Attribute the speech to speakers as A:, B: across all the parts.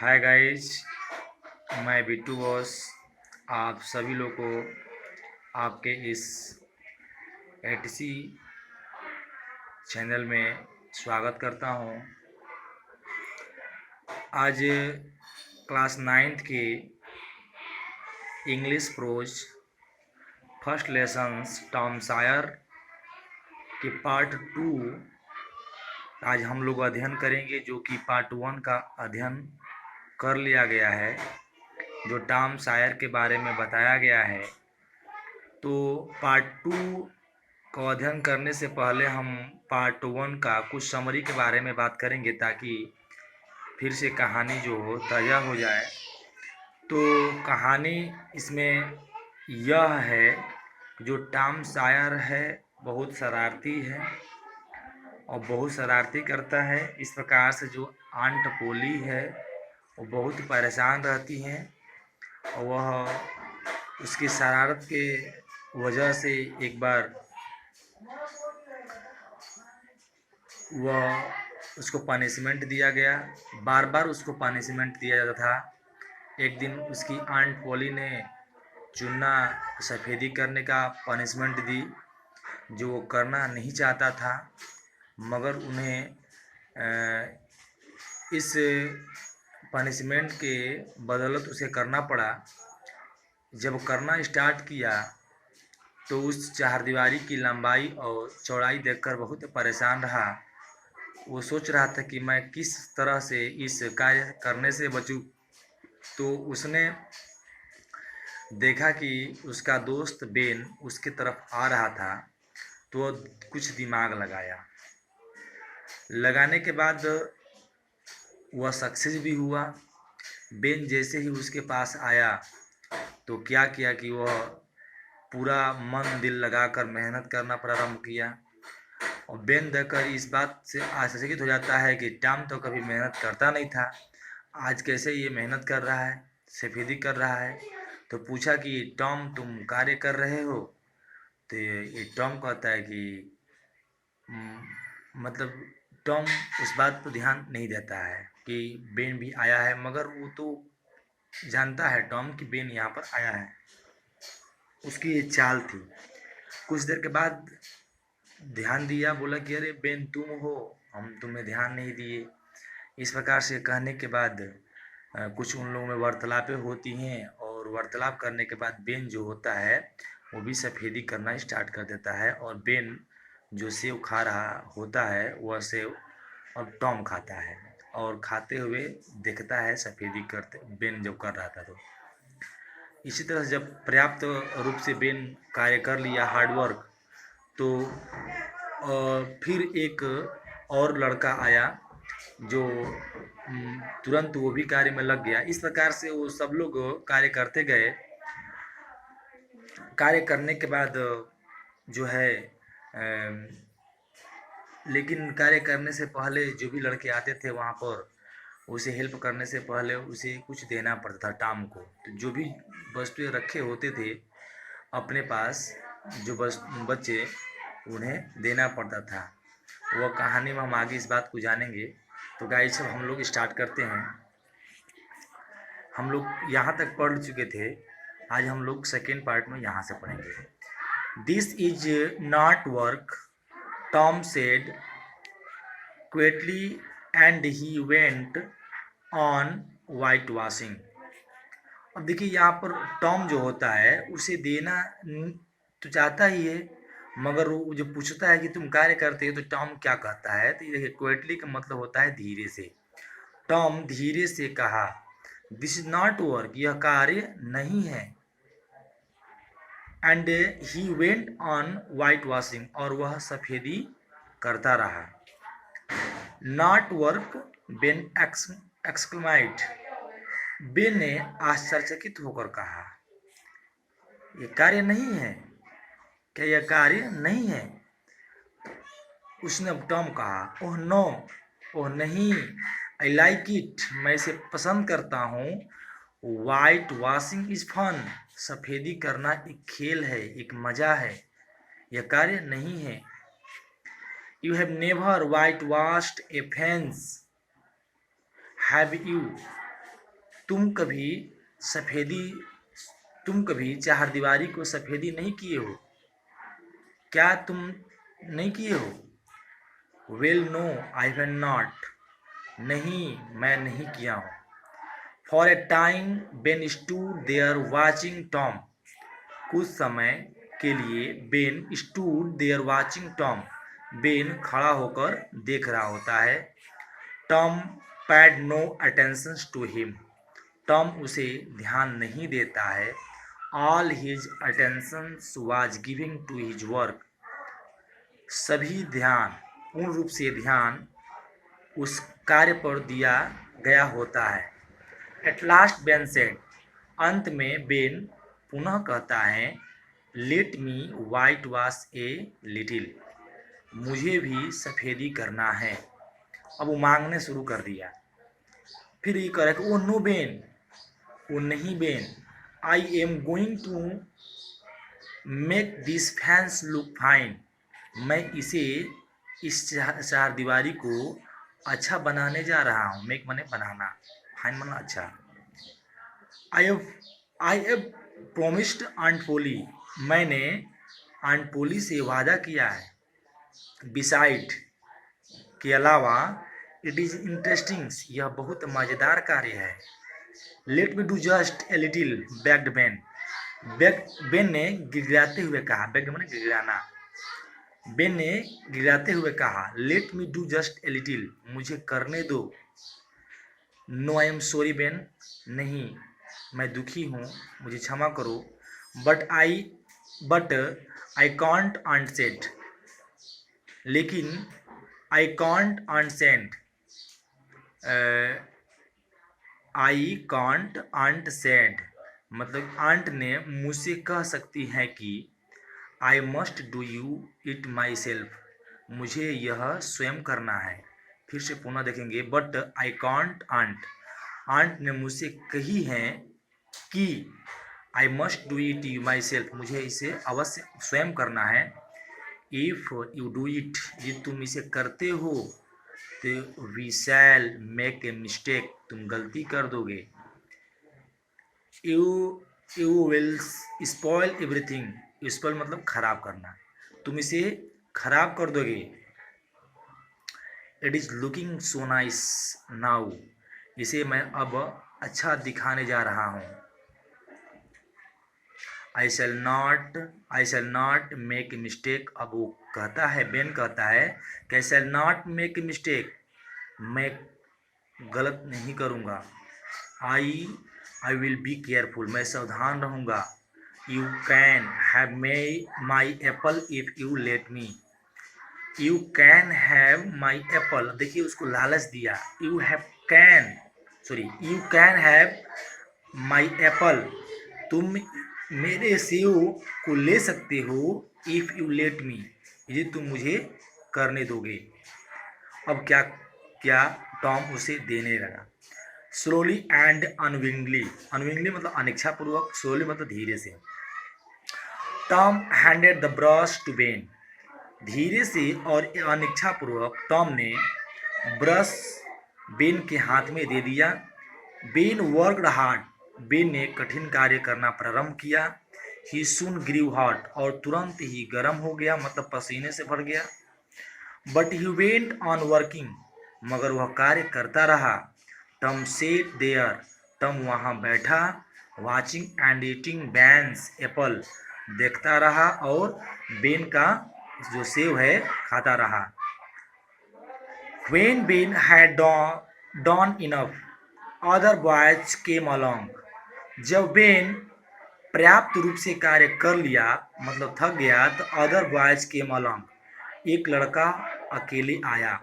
A: Hi guys, मैं Bittu boss आप सभी लोग को आपके इस एटीसी चैनल में स्वागत करता हूं। आज क्लास 9th के English prose first lessons Tom Sawyer के पार्ट 2 आज हम लोग अध्ययन करेंगे, जो कि पार्ट 1 का अध्ययन कर लिया गया है, जो टॉम सायर के बारे में बताया गया है। तो पार्ट 2 का अध्ययन करने से पहले हम पार्ट 1 का कुछ समरी के बारे में बात करेंगे, ताकि फिर से कहानी जो हो ताज़ा हो जाए। तो कहानी इसमें यह है, जो टॉम सायर है बहुत शरारती है और बहुत शरारती करता है। इस प्रकार से जो आंट पोली है वो बहुत परेशान रहती हैं और वह उसकी शरारत के वजह से एक बार वह उसको पनिशमेंट दिया गया। बार बार उसको पनिशमेंट दिया जाता था। एक दिन उसकी आंट पोली ने चुनना सफ़ेदी करने का पनिशमेंट दी, जो वो करना नहीं चाहता था, मगर उन्हें इस पनिशमेंट के बदौलत उसे करना पड़ा। जब करना स्टार्ट किया तो उस चारदीवारी की लंबाई और चौड़ाई देखकर बहुत परेशान रहा। वो सोच रहा था कि मैं किस तरह से इस कार्य करने से बचूं। तो उसने देखा कि उसका दोस्त बेन उसकी तरफ आ रहा था, तो वह कुछ दिमाग लगाने के बाद वह सक्सेस भी हुआ। बेन जैसे ही उसके पास आया तो क्या किया कि वह पूरा मन दिल लगाकर मेहनत करना प्रारंभ किया। और बेन देखकर इस बात से आश्चर्यचकित हो जाता है कि टॉम तो कभी मेहनत करता नहीं था, आज कैसे ये मेहनत कर रहा है, सफ़ेदी कर रहा है। तो पूछा कि टॉम तुम कार्य कर रहे हो? तो ये टॉम कहता है कि मतलब टॉम उस बात पर ध्यान नहीं देता है कि बेन भी आया है, मगर वो तो जानता है टॉम कि बेन यहाँ पर आया है। उसकी ये चाल थी। कुछ देर के बाद ध्यान दिया, बोला कि अरे बेन तुम हो, हम तुम्हें ध्यान नहीं दिए। इस प्रकार से कहने के बाद कुछ उन लोगों में वार्तालापें होती हैं, और वार्तालाप करने के बाद बेन जो होता है वो भी सफ़ेदी करना स्टार्ट कर देता है। और बेन जो सेव खा रहा होता है वह सेव और टॉम खाता है, और खाते हुए देखता है सफ़ेदी करते बेन जब कर रहा था। तो इसी तरह से जब पर्याप्त रूप से बेन कार्य कर लिया हार्डवर्क, तो फिर एक और लड़का आया जो तुरंत वो भी कार्य में लग गया। इस प्रकार से वो सब लोग कार्य करते गए। कार्य करने के बाद जो है लेकिन कार्य करने से पहले जो भी लड़के आते थे वहाँ पर, उसे हेल्प करने से पहले उसे कुछ देना पड़ता था टॉम को। तो जो भी वस्तुएं रखे होते थे अपने पास, जो बच्चे, उन्हें देना पड़ता था। वह कहानी में हम आगे इस बात को जानेंगे। तो गाइस, अब हम लोग स्टार्ट करते हैं। हम लोग यहाँ तक पढ़ चुके थे, आज हम लोग सेकेंड पार्ट में यहाँ से पढ़ेंगे। This is not work, Tom said quietly, and he went on white washing. अब देखिए, यहाँ पर टॉम जो होता है उसे देना तो चाहता ही है, मगर वो जो पूछता है कि तुम कार्य करते हो, तो टॉम क्या कहता है? तो ये देखिए, क्विटली का मतलब होता है धीरे से। टॉम धीरे से कहा, दिस इज नॉट वर्क, यह कार्य नहीं है। And he went on white washing, और वह सफ़ेदी करता रहा। नॉट वर्क, बेन एक्सक्लेमाइड, बेन ने आश्चर्यचकित होकर कहा, ये कार्य नहीं है क्या? यह कार्य नहीं है? उसने टॉम कहा, ओह नो, ओह नहीं, आई लाइक इट, मैं इसे पसंद करता हूँ। वाइट वॉशिंग इज फन, सफ़ेदी करना एक खेल है, एक मज़ा है, यह कार्य नहीं है। You have never white washed A fence, have you? तुम कभी सफेदी तुम कभी चारदीवारी को सफेदी नहीं किए हो? क्या तुम नहीं किए हो? Well no, I have not. नहीं, मैं नहीं किया हूँ। For a time Ben stood there watching Tom. कुछ समय के लिए Ben stood there watching Tom. Ben खड़ा होकर देख रहा होता है। Tom paid no attention to him. Tom उसे ध्यान नहीं देता है। All his attention was giving to his work. सभी ध्यान, पूर्ण रूप से ध्यान उस कार्य पर दिया गया होता है। At last Ben said. अंत में बेन पुनः कहता है, लेट मी वाइट वॉश ए लिटिल। मुझे भी सफेदी करना है। अब वो मांगने शुरू कर दिया। फिर ये कह रहा है कि ओ नो बेन, वो नहीं Ben, I am going to make this fence look fine. मैं इस चारदीवारी को अच्छा बनाने जा रहा हूँ। मेक माने बनाना, फाइन माना अच्छा। आई हैव प्रोमिस्ड आंट पोली। मैंने आंट पोली से वादा किया है। बिसाइड, के अलावा, इट इज़ इंटरेस्टिंग, यह बहुत मज़ेदार कार्य है। Late me do just a little, bagged Ben. Ben ने गिड़गिड़ाते हुए कहा। बेग्ड माने गिड़गिड़ाना। बेन ने गिड़गिड़ाते हुए कहा, let me do just a little, मुझे करने दो। No I am sorry Ben. नहीं, मैं दुखी हूँ, मुझे क्षमा करो। But I can't aunt said. लेकिन I can't aunt said, I can't aunt said, मतलब आंट ने मुझसे कह सकती हैं कि I must do you it myself, मुझे यह स्वयं करना है। फिर से पुनः देखेंगे। But I can't aunt, aunt ने मुझसे कही है कि I must do it you my self, मुझे इसे अवश्य स्वयं करना है। इफ यू डू इट, यदि तुम इसे करते हो तो we shall make a mistake, तुम गलती कर दोगे। You you will spoil everything. Spoil मतलब खराब करना, तुम इसे खराब कर दोगे। It is looking so nice now, इसे मैं अब अच्छा दिखाने जा रहा हूँ। I shall not make a mistake. अब वो कहता है, बेन कहता है कि I shall not make a mistake, मैं गलत नहीं करूँगा। आई विल बी केयरफुल, मैं सावधान रहूँगा। You can have my Apple if you let me. You can have my Apple, देखिए उसको लालच दिया। You can have my Apple, तुम मेरे सेव को ले सकते हो। इफ़ यू लेट मी, यदि तुम मुझे करने दोगे। अब क्या क्या टॉम उसे देने लगा। स्लोली एंड अनविंगली, अनविंगली मतलब अनिच्छापूर्वक, स्लोली मतलब धीरे से। Tom handed the brush to Ben, धीरे से और अनिच्छापूर्वक टॉम ने ब्रश बेन के हाथ में दे दिया। बेन वर्कड हार्ड, बेन ने कठिन कार्य करना प्रारंभ किया। ही सून ग्रीव हॉट, और तुरंत ही गर्म हो गया, मतलब पसीने से भर गया। But he went on working, मगर वह कार्य करता रहा। टॉम सेट देयर, टॉम वहाँ बैठा। वाचिंग एंड ईटिंग बेन्स एप्पल, देखता रहा और बेन का जो सेव है खाता रहा। When Ben had done enough, other boys came along. जब बेन पर्याप्त रूप से कार्य कर लिया, मतलब थक गया, तो अदर बॉयज केम अलॉन्ग, एक लड़का अकेले आया।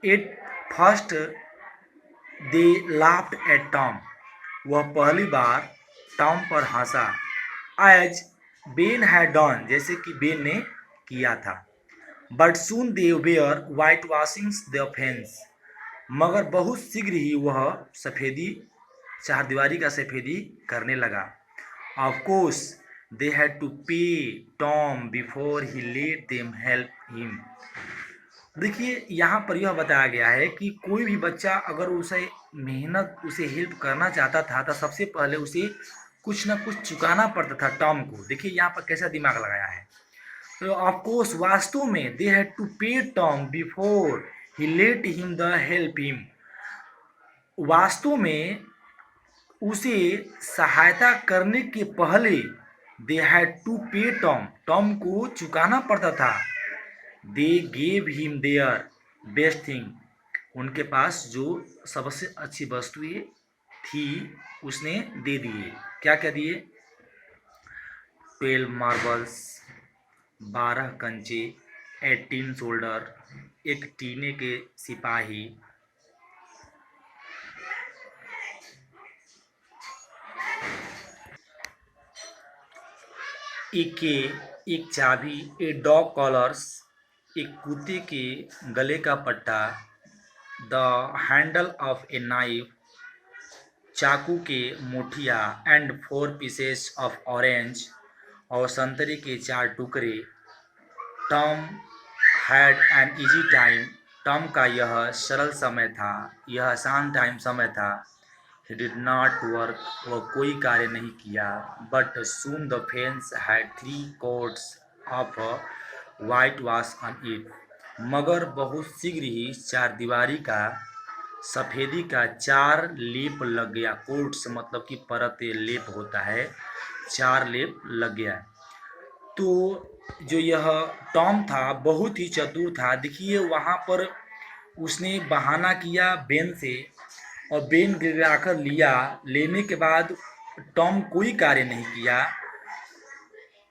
A: At first they laughed eight Tom, वह पहली बार टॉम पर हंसा। एज बेन हैड डन, जैसे कि बेन ने किया था। But soon they wear white washing the fence, मगर बहुत शीघ्र ही वह सफेदी, चारदीवारी का सफेदी करने लगा। Of course they had to pay Tom before he let them help him, देखिए यहाँ पर यह बताया गया है कि कोई भी बच्चा अगर उसे हेल्प करना चाहता था तो सबसे पहले उसे कुछ ना कुछ चुकाना पड़ता था टॉम को। देखिए यहाँ पर कैसा दिमाग लगाया है। तो ऑफ कोर्स वास्तव में दे had to pay Tom before he let him the help him. वास्तव में उसे सहायता करने के पहले दे had to pay Tom, Tom को चुकाना पड़ता था। They gave him their best thing, उनके पास जो सबसे अच्छी वस्तुएं थी उसने दे दिए। क्या क्या दिए? 12 मार्बल्स, 12 कंचे, 18 सोल्डर, एक टीने के सिपाही, एक चाबी, ए डॉग कॉलर्स, एक कुत्ते के गले का पट्टा, the handle of a knife, चाकू के मुठिया, एंड 4 पीसेस ऑफ ऑरेंज, और संतरे के 4 टुकड़े। Tom had an easy time, Tom का यह सरल समय था, यह आसान टाइम समय था। ही डिड नॉट वर्क, वह कोई कार्य नहीं किया। But soon the fence had 3 quotes of white wash on it, मगर बहुत शीघ्र ही चारदीवारी का सफ़ेदी का 4 लेप लग गया। कोट्स मतलब कि परत लेप होता है, 4 लेप लग गया। तो जो यह टॉम था बहुत ही चतुर था। देखिए वहाँ पर उसने बहाना किया बेन से, और बेन गिरा कर लिया। लेने के बाद टॉम कोई कार्य नहीं किया।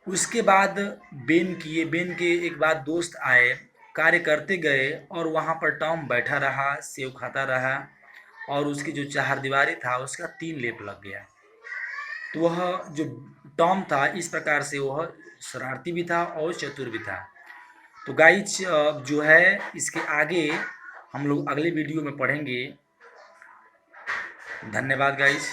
A: उसके बाद बेन के एक बाद दोस्त आए, कार्य करते गए, और वहाँ पर टॉम बैठा रहा, सेव खाता रहा, और उसकी जो चारदीवारी था उसका 3 लेप लग गया। तो वह जो टॉम था इस प्रकार से वह शरारती भी था और चतुर भी था। तो गाइज जो है इसके आगे हम लोग अगले वीडियो में पढ़ेंगे। धन्यवाद गाइज।